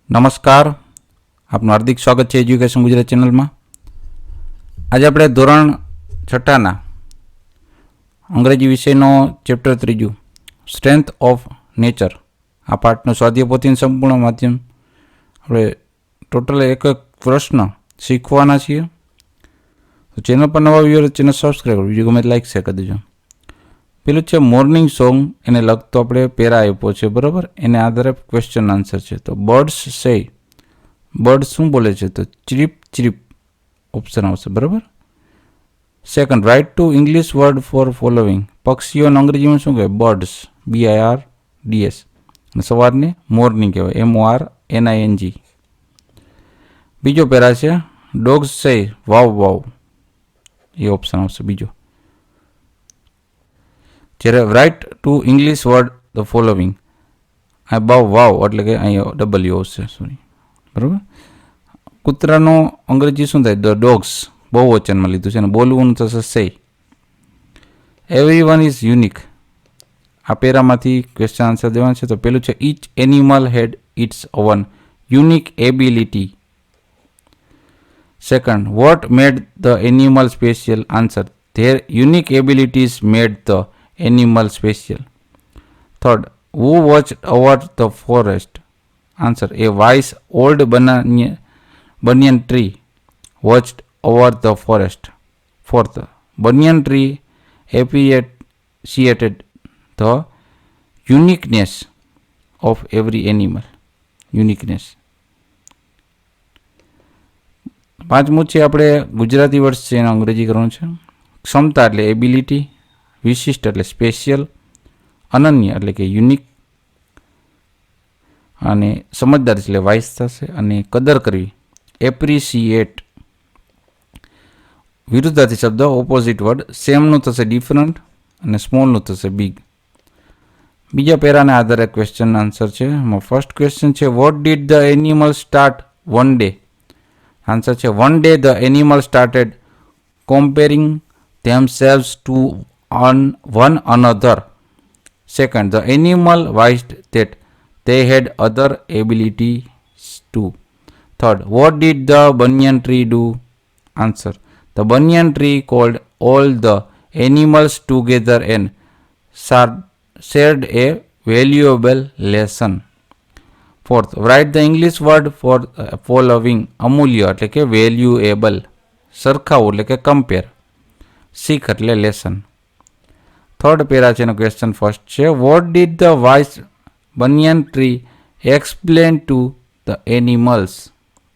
નમસ્કાર, આપનું હાર્દિક સ્વાગત છે એજ્યુકેશન ગુજરાત ચેનલમાં. આજે આપણે ધોરણ 6ના અંગ્રેજી વિષયનો ચેપ્ટર 3 સ્ટ્રેન્થ ઓફ નેચર આ પાઠનો સ્વાધ્યાય પોથીનું સંપૂર્ણ માધ્યમ આપણે ટોટલ એક પ્રશ્ન શીખવાના છીએ. તો ચેનલ પર નવા વ્યૂઅર ચેનલ સબસ્ક્રાઈબ કરો, વિડીયો ગમે લાઈક શેર કરી દેજો. પેલું છે મોર્નિંગ સોંગ, એને લગતો આપણે પેરા આપ્યો છે, બરાબર. એને આધારે ક્વેશ્ચન આન્સર છે. તો બર્ડ્સ સે, બર્ડ શું બોલે છે? તો ચીપ ચીપ ઓપ્શન આવશે, બરાબર. Second, write to English word for following. પક્ષીઓને અંગ્રેજીમાં શું કહેવાય? Birds, BIRDS. અને સવારને મોર્નિંગ કહેવાય, MORNING. બીજો પેરા છે ડોગ્સ સે વાવ વાવ, એ ઓપ્શન આવશે બીજો. જ્યારે write to English word the following, આ વાવ એટલે કે અહીંયા W આવશે, સોરી, બરાબર. કૂતરાનો અંગ્રેજી શું થાય? ધ ડોગ્સ, બહુ વચનમાં લીધું છે, અને બોલવું થશે say. Everyone is unique. આ પેરામાંથી ક્વેશ્ચન આન્સર દેવાના છે. તો પેલું છે each animal had its own unique ability. Second, what made the animal special. Answer, their unique abilities made the animal special. Third, who watched over the forest? Answer, a wise old banyan tree watched over the forest. Fourth, banyan tree appreciated the uniqueness of every animal. Uniqueness. પાંચમું છે આપણે Gujarati word છે, એનો અંગ્રેજી કરવાનું છે. ક્ષમતા એટલે એબિલિટી, વિશિષ્ટ એટલે સ્પેશિયલ, અનન્ય એટલે કે યુનિક, અને સમજદાર એટલે વાઇસ થશે, અને કદર કરવી એપ્રિશિએટ. વિરુદ્ધાર્થી શબ્દ ઓપોઝિટ વર્ડ, સેમનું થશે ડિફરન્ટ, અને સ્મોલનું થશે બિગ. બીજા પેરાને આધારે ક્વેશ્ચન આન્સર છે. ફર્સ્ટ ક્વેશ્ચન છે what did the animal start one day. Answer છે one day the animal started comparing themselves to one another. Second, the animal wished that they had other abilities too. Third, what did the banyan tree do? Answer, the banyan tree called all the animals together and shared a valuable lesson. Fourth, write the English word for following. અમૂલ્ય એટલે કે valuable, સરખાવું એટલે કે compare, શીખ એટલે lesson. Third para છે એનો question first છે what did the wise banyan tree explain to the animals.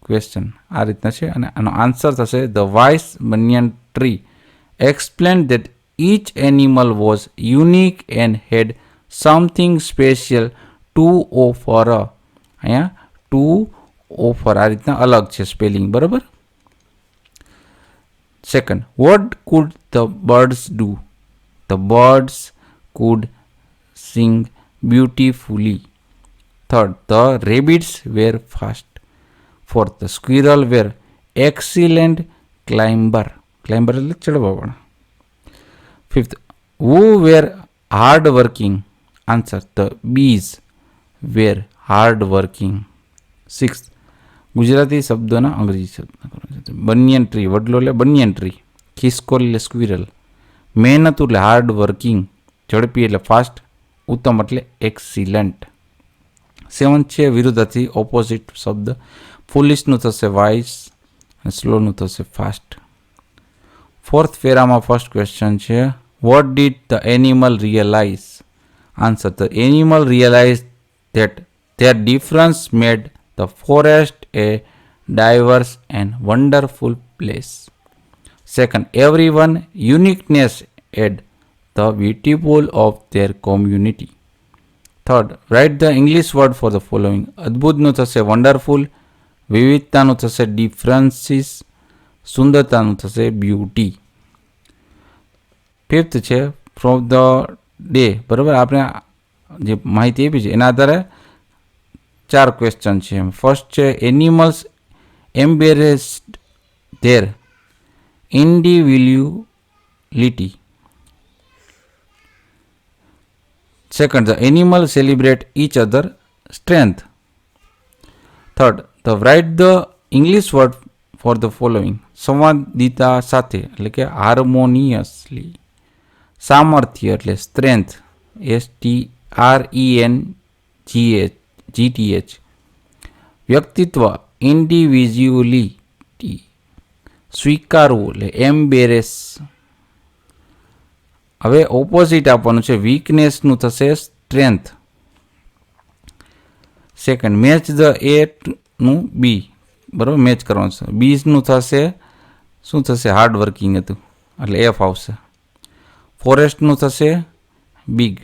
Question આ રીતના છે, અને આનો આન્સર થશે the wise banyan tree explain that each animal was unique and had something special to offer. અહીંયા ટુ ઓફર આ રીતના અલગ છે સ્પેલિંગ, બરાબર. Second, what could the birds do? The birds could sing beautifully. Third, the rabbits were fast. Fourth, the squirrel were excellent climber. Climber એટલે ચડવાવાળા. Fifth, who were hard working? Answer, the bees were hard working. Sixth, Gujarati શબ્દોના અંગ્રેજી શબ્દ. Banyan tree, વડલો એટલે banyan tree, ખિસકોલી એટલે squirrel, મહેનતું એટલે hard working, ઝડપી એટલે fast, ઉત્તમ એટલે એક્સિલન્ટ. સેવન્થ છે વિરુદ્ધાર્થી ઓપોઝિટ શબ્દ, ફુલિશનું થશે વાઇસ, અને સ્લોનું થશે ફાસ્ટ. ફોર્થ પેરામાં ફર્સ્ટ ક્વેશ્ચન છે what did the animal realise. Answer, the animal realise that their difference made the forest a diverse and wonderful place. Second, everyone uniqueness add the beautiful of their community. Third, write the English word for the following. અદ્ભુતનું થશે wonderful, વિવિધતાનું થશે differences, સુંદરતાનું થશે beauty. Fifth છે from the day, બરાબર. આપણે જે માહિતી આપી છે એના આધારે 4 ક્વેશ્ચન છે. ફર્સ્ટ છે animals embarrassed their individuality. Second, the animal celebrate each other strength. Third, the write the English word for the following. સંવાદિતા સાથે એટલે કે હાર્મોનિયસલી. સામર્થ્ય એટલે સ્ટ્રેન્થ, STRENGTH. વ્યક્તિત્વ ઇન્ડિવિજ્યુઅલિટી. સ્વીકારવું એટલે એમ્બેરેસ. હવે ઓપોઝિટ આપવાનું છે. વીકનેસનું થશે સ્ટ્રેન્થ. સેકન્ડ, મેચ ધ એનું બી. બરાબર, મેચ કરવાનું છે. બીનું થશે શું થશે? હાર્ડ વર્કિંગ હતું એટલે એફ આવશે. ફોરેસ્ટનું થશે બિગ.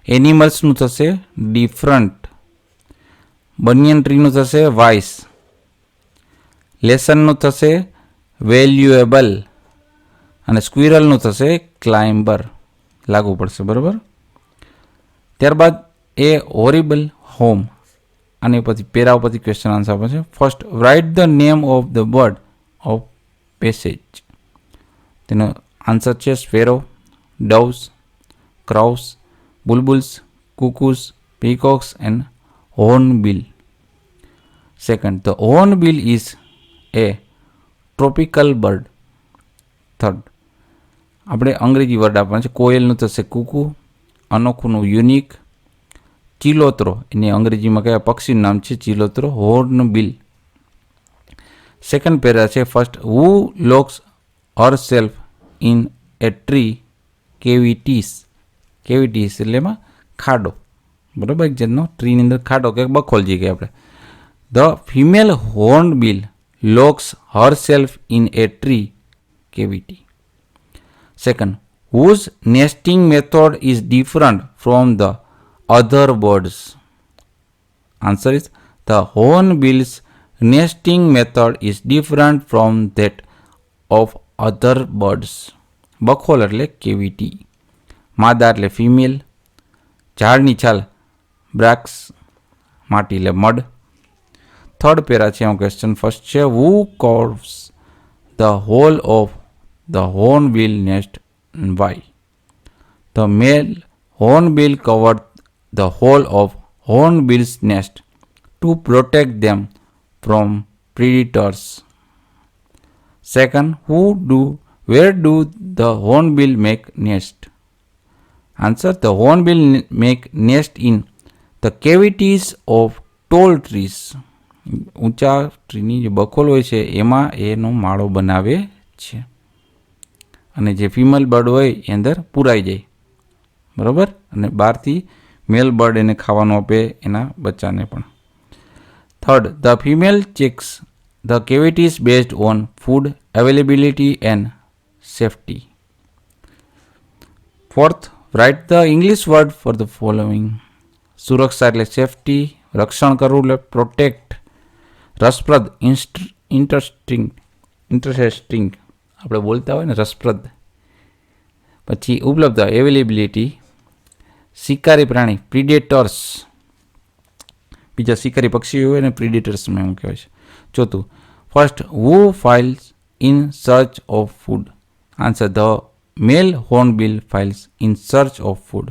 એનિમલ્સનું થશે ડિફરન્ટ. બનિયન ટ્રીનું થશે વાઇસ. લેસનનું થશે વેલ્યુએબલ. અને સ્ક્વિરલનું થશે ક્લાઇમ્બર. લાગુ પડશે. બરાબર. ત્યારબાદ એ હોરિબલ હોમ. અને પછી પેરા ઉપરથી ક્વેશ્ચન આન્સર આપે છે. First, write the name of the bird of passage. તેનો આન્સર છે sparrow, doves, crows, bulbuls, cuckoos, peacocks and hornbill. Second, the hornbill is a tropical bird. Third, આપણે અંગ્રેજી word આપવાના છે. કોયલનું થશે કુકુ. અનોખુનું યુનિક. ચિલોત્રો, એની અંગ્રેજીમાં કયા પક્ષીનું નામ છે? ચિલોત્રો. હોર્નબિલ. સેકન્ડ પેરા છે. First, who locks her self in a tree cavities. Cavities એટલે એમાં ખાડો. બરાબર, એક જાતનો ટ્રીની અંદર ખાડો કે બખોલજી કે આપણે. The female hornbill locus her self in a tree cavity. Second, whose nesting method is different from the other birds? Answer is the hornbill's nesting method is different from that of other birds. બખોલ એટલે cavity. માદા એટલે female. ઝાડની છાલ બ્રાક્સ. માટી એટલે mud. Third para છે એમાં question first છે. હુ કોર્વ્સ the whole of the hornbill nest and why? The male hornbill covered the whole of hornbill's nest to protect them from predators. Second, where do the hornbill make nest? Answer, the hornbill make nest in the cavities of tall trees. ઊંચા ટ્રીની જે બખોલ હોય છે એમાં એનો માળો બનાવે છે. અને જે ફિમેલ બર્ડ હોય એ અંદર પૂરાઈ જાય. બરાબર. અને બહારથી મેલ બર્ડ એને ખાવાનું આપે એના બચ્ચાને પણ. Third, the female checks the cavities based on food availability and safety. Fourth, write the English word for the following. સુરક્ષા એટલે સેફ્ટી. રક્ષણ કરવું એટલે પ્રોટેક્ટ. રસપ્રદ ઇન્ટરેસ્ટિંગ. આપણે બોલતા હોય ને રસપ્રદ. પછી ઉપલબ્ધ અવેલેબિલિટી. શિકારી પ્રાણી પ્રિડેટર્સ. બીજા શિકારી પક્ષીઓ હોય ને પ્રિડેટર્સમાં એવું કહેવાય છે. ચોથું, first, who files in search of food. Answer, the male hornbill files in search of food.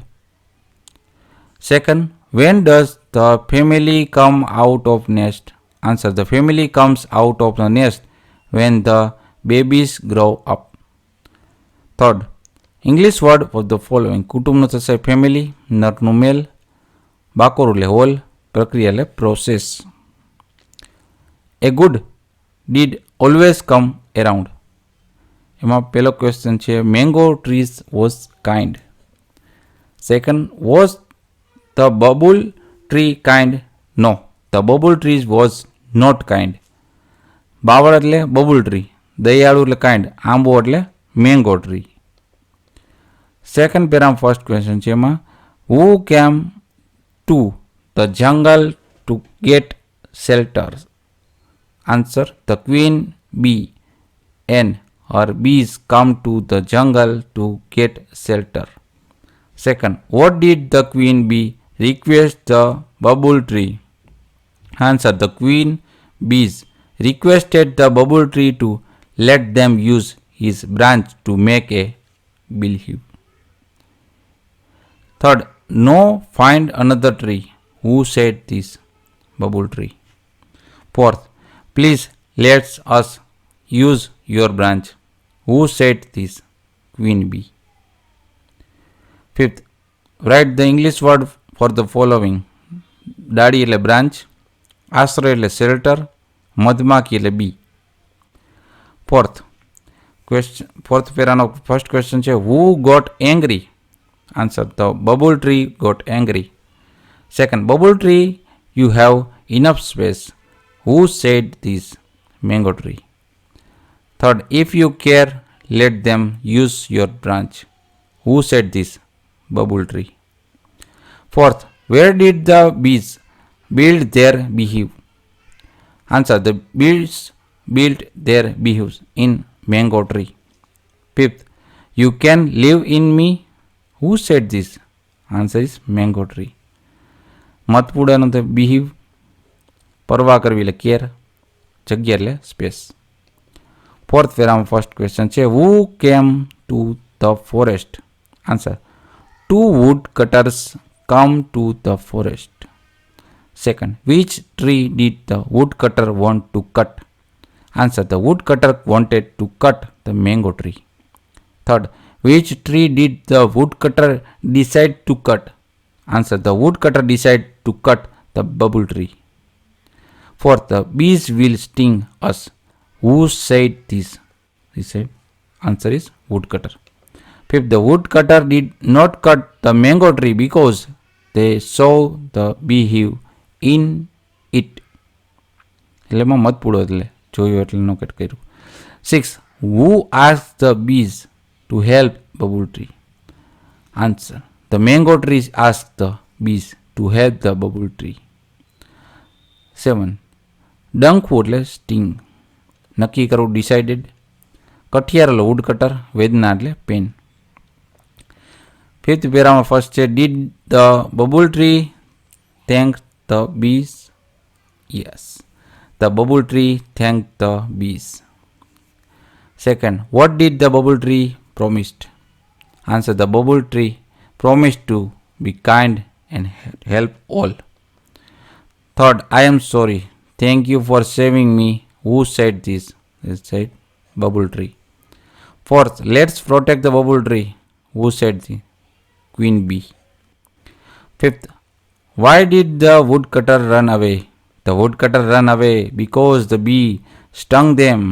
Second, when does the family come out of nest? Answer, the family comes out of the nest when the babies grow up. Third, English word for the following. કુટુંબનું થશે family. નરનું male. બાકોરું એટલે hole. પ્રક્રિયા એટલે process. A good deed always come around. એમાં પહેલો question છે mango trees was kind. Second, was the babul tree kind? No, the babul trees was not kind. બાવળ એટલે બબુલ ટ્રી. દયાળુ એટલે કાઇન્ડ. આંબો એટલે મેંગો ટ્રી. સેકન્ડ પેરામાં ફર્સ્ટ ક્વેશ્ચન છે એમાં who came to the jungle to get shelter? Answer, the queen B and her bees come to the jungle to get shelter. Second, what did the queen bee request the bubble tree? Answer, the queen bees requested the bubble tree to let them use his branch to make a believe. Third, no, find another tree. Who said this? bubble tree. Fourth, please let us use your branch. Who said this? Queen bee. Fifth, write the English word for the following. ડાળી એટલે branch, આશ્રય એટલે shelter, મધમાખી એટલે bee. Fourth પેરાનો first question છે who got angry? Answer the babul tree got angry. Second, babul tree you have enough space. Who said this? Mango tree. Third, if you care let them use your branch. Who said this? Bubble tree. Fourth, where did the bees build their beehive? Answer, the bees built their beehives in mango tree. Fifth, you can live in me. Who said this? Answer is mango tree. મતપૂડાનો તો beehive, પરવા કરવી એટલે care, જગ્યા એટલે space. Fourth પેરામાં first question છે who came to the forest? Answer, two woodcutters come to the forest. Second, which tree did the woodcutter want to cut? Answer, the woodcutter wanted to cut the mango tree. Third, which tree did the woodcutter decide to cut? Answer, the woodcutter decide to cut the babul tree. Fourth, the bees will sting us. Who said this? He said. Answer is woodcutter. Fifth, the woodcutter did not cut the mango tree because they saw the beehive in it. એટલે એમાં મત પૂડો એટલે જોયું એટલે નો cut કર્યું. 6. Who asked the bees to help bubble tree? Answer, the mango tree asked the bees to help the bubble tree. 7. ડંખવું એટલે sting, નક્કી કરવું ડિસાઇડેડ. કઠિયાર એટલે વુડ કટર, વેદના એટલે પેન. ફિફ્થ પેરામાં ફર્સ્ટ છે did the babul tree thank the bees? Yes, the babul tree thank the bees. Second, what did the babul tree promised? Answer, the babul tree promised to be kind and help all. Third, I am sorry, thank you for saving me. Who said this? It said bubble tree. Fourth, let's protect the bubble tree. Who said this? Queen bee. Fifth, why did the woodcutter run away? The woodcutter ran away because the bee stung them.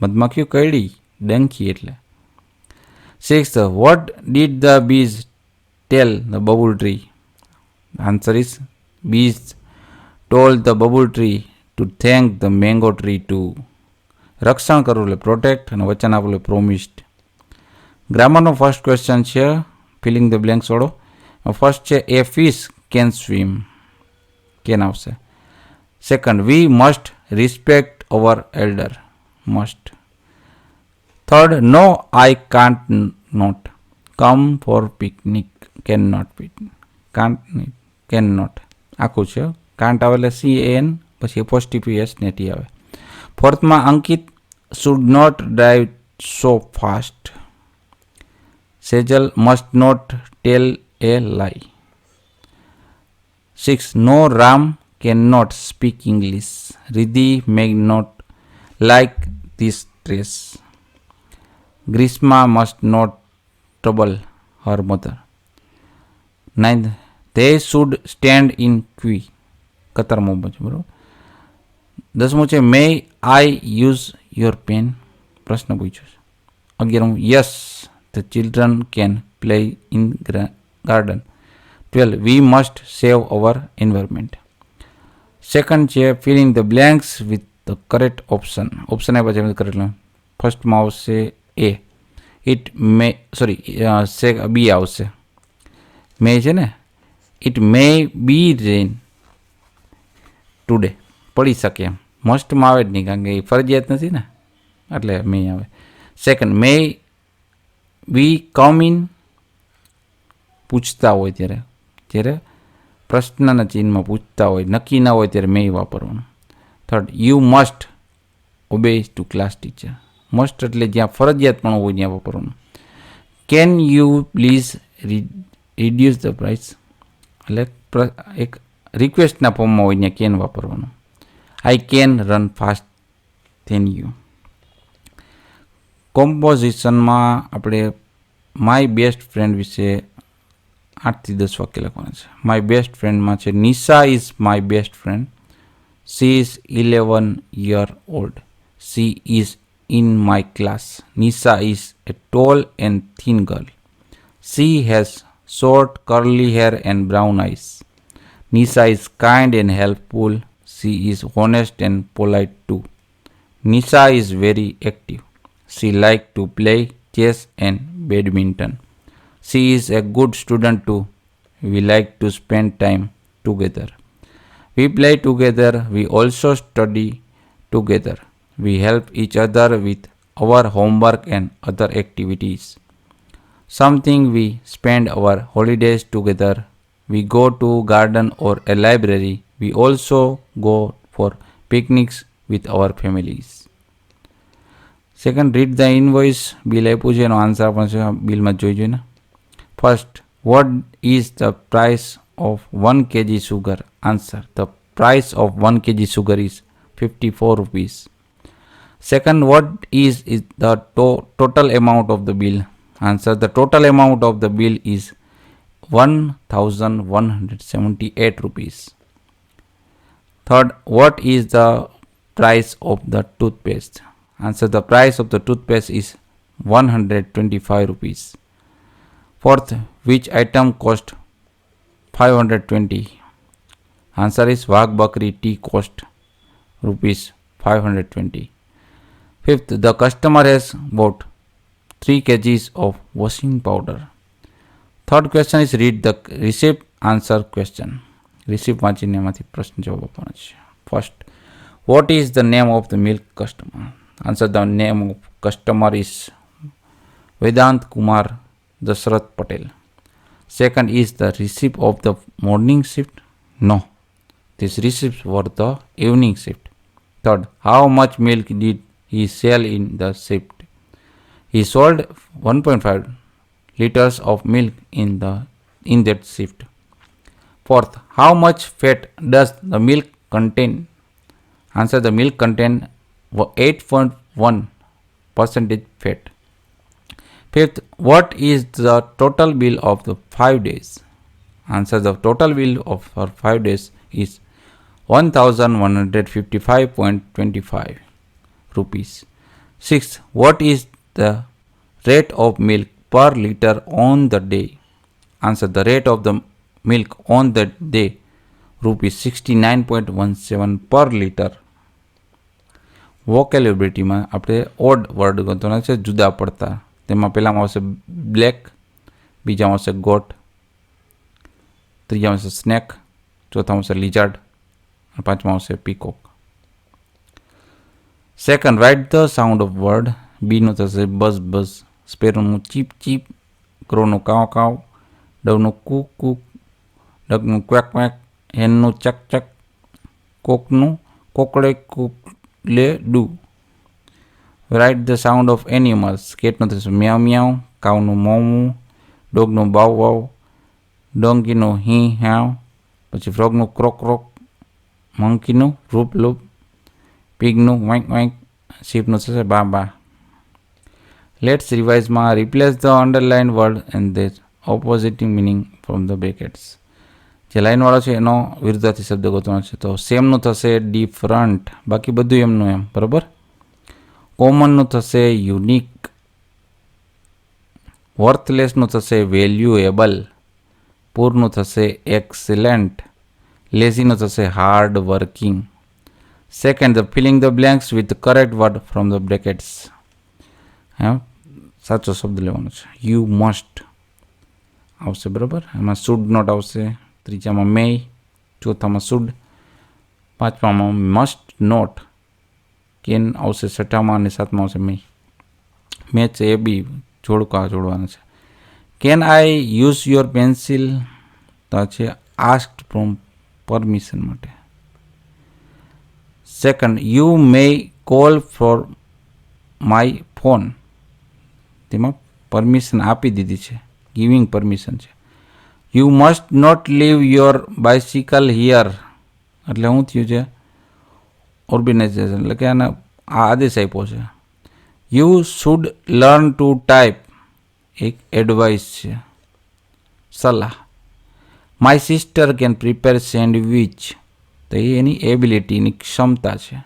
મધમાખીઓ કઈડી, ડંખી એટલે. Sixth, what did the bees tell the bubble tree? Answer is bees told the bubble tree to thank the mango tree too. રક્ષણ કરવું એટલે protect અને વચન આપવું એટલે promised. ગ્રામરનો first question છે ફિલિંગ ધ બ્લેન્ક્સ વાળો. ફર્સ્ટ છે a fish can swim, can આવશે. Second, we must respect our elder, must. Third, no I can't not come for picnic, cannot picnic, can't cannot આખું છે. Can't આવે એટલે CAN પછી એપોસ્ટીપી S ને T આવે. ફોર્થમાં Ankit should not drive so fast. Sejal must not tell a lie. 6. No Ram can not speak English. Riddhi may not like this dress. Grishma must not trouble her mother. 9. they should stand in queue. કતારમાં ઊભા છે, બરાબર. 10મું છે may I use your pen, પ્રશ્ન પૂછ્યો છે. 11મું yes the children can play in garden. 12. We must save our environment. Second છે filling the blanks with the correct option. Option આપ્યા છે કરેક્ટ. ફર્સ્ટમાં આવશે એ, ઇટ મે, સોરી બી આવશે. મે છે ને, it may B rain today, પડી શકે એમ. મસ્ટમાં આવે જ નહીં કારણ કે એ ફરજિયાત નથી ને, એટલે મે આવે. Second, May V come in, પૂછતા હોય ત્યારે, જ્યારે પ્રશ્નના ચિહ્નમાં પૂછતા હોય, નક્કી ના હોય ત્યારે મે વાપરવાનું. Third, you must obey to class teacher. Must એટલે જ્યાં ફરજિયાત પણ હોય ત્યાં વાપરવાનું. Can you please reduce the price, એટલે એક રિક્વેસ્ટના ફોર્મમાં હોય ત્યાં કેન વાપરવાનું. I can run fast then you. કોમ્પોઝિશનમાં આપણે માય બેસ્ટ ફ્રેન્ડ વિશે 8 થી 10 વાક્ય લખવાના છે. માય બેસ્ટ ફ્રેન્ડમાં છે Nisha is my best friend. She is 11 years old. She is in my class. Nisha is a tall and thin girl. She has short curly hair and brown eyes. Nisha is kind and helpful. She is honest and polite too. Nisha is very active. She likes to play chess and badminton. She is a good student too. We like to spend time together. We play together. We also study together. We help each other with our homework and other activities. Something we spend our holidays together. We go to garden or a library. We also go for picnics with our families. Second, read the invoice. Bill આપ્યું છે એનો answer પણ છે બિલમાં જોઈ જોઈને. First, what is the price of 1 kg sugar? Answer, the price of 1 kg sugar is 54 rupees. Second, what is the total amount of the bill? Answer, the total amount of the bill is 1178 rupees. Third, what is the price of the toothpaste? Answer, the price of the toothpaste is 125 rupees. Fourth, which item cost 520? Answer is Wagh Bakri tea cost rupees 520. Fifth, the customer has bought 3 kgs of washing powder. Third question is read the receipt, answer question. Receipt વાંચીને એમાંથી પ્રશ્ન જવાબ આપવાનો છે. First, what is the name of the milk customer? Answer, the name of customer is Vedant Kumar Dasrath Patel. Second, is the receipt of the morning shift? No, these receipts were the evening shift. Third, how much milk did he sell in the shift? He sold 1.5 liters of milk in that shift. Fourth, how much fat does the milk contain? Answer, the milk contain 8.1% fat. Fifth, what is the total bill of the 5 days? Answer, the total bill of 5 days is 1155.25 rupees. Sixth, what is the rate of milk per liter on the day? Answer, the rate of the milk on the day rupees 69.17 per liter. વોકેલેબિલિટીમાં આપણે odd word ગણવાના છે, જુદા પડતા. તેમાં પહેલામાં આવશે black, બીજામાં આવશે got, ત્રીજામાં આવશે સ્નેક, ચોથામાં આવશે લિઝાર્ડ અને પાંચમાં આવશે peacock. Second, write the sound of word. બીનું થશે બઝ બઝ, સ્પેરોનું ચીપ ચીપ, ક્રોનું કાવ કાવ, ડવનું કૂક કૂક, ડગનું ક્વેક ક્વેક, હેનનું ચક ચક, કોકનું cock-a-doodle-doo. Write the sound of animals. કેટનું થશે મ્યાવ મ્યાવ, કાવનું મોમું, ડોગનું બાવ વાવ, ડોંગીનું હી હાવ, પછી ફ્રોગનું ક્રોક ક્રોક, મંકીનું રૂપ લૂપ, પીગનું વાંક વાંક, શીપનું થશે બા બા. લેટ્સ રિવાઇઝમાં replace the underline word and the opposite meaning from the brackets. જે લાઇનવાળો છે એનો વિરુદ્ધાર્થી શબ્દ ગોતવાનો છે. તો સેમનું થશે ડિફરન્ટ, બાકી બધું એમનું એમ, બરાબર. કોમનનું થશે યુનિક, વર્થલેસનું થશે વેલ્યુએબલ, પૂરનું થશે એક્સેલન્ટ, લેઝીનું થશે hard working. Second, the feeling the blanks with the correct word from the brackets. હા, સાચો શબ્દ લેવાનો છે. યુ મસ્ટ આવશે, બરાબર. એમાં શુડ નોટ આવશે, ત્રીજામાં મે, ચોથામાં શુડ, પાંચમામાં મસ્ટ નોટ, કેન આવશે છઠ્ઠામાં અને સાતમાં આવશે મે. મેચ છે એ બી જોડકા જોડવાના છે. Can I use your pencil? તો છે આસ્ક્ડ ફ્રોમ પરમિશન માટે. Second, you may call for my phone. તેમાં પરમિશન આપી દીધી છે, ગિવિંગ પરમિશન છે. You must not leave your bicycle here એટલે શું થયું છે? ઓર્ગેનાઇઝેશન એટલે કે આને આ આદેશ આપ્યો છે. You should learn to type એક એડવાઇસ છે, સલાહ. My sister can prepare sandwich તો એ એની એબિલિટીની ક્ષમતા છે.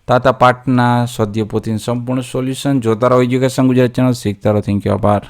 તાતા પાઠના સ્વાધ્યાય પોથીનું સંપૂર્ણ સોલ્યુશન જોતા રહો એજ્યુકેશન ગુજરાત ચેનલ, શીખતા રહો. થેન્ક યુ, આભાર.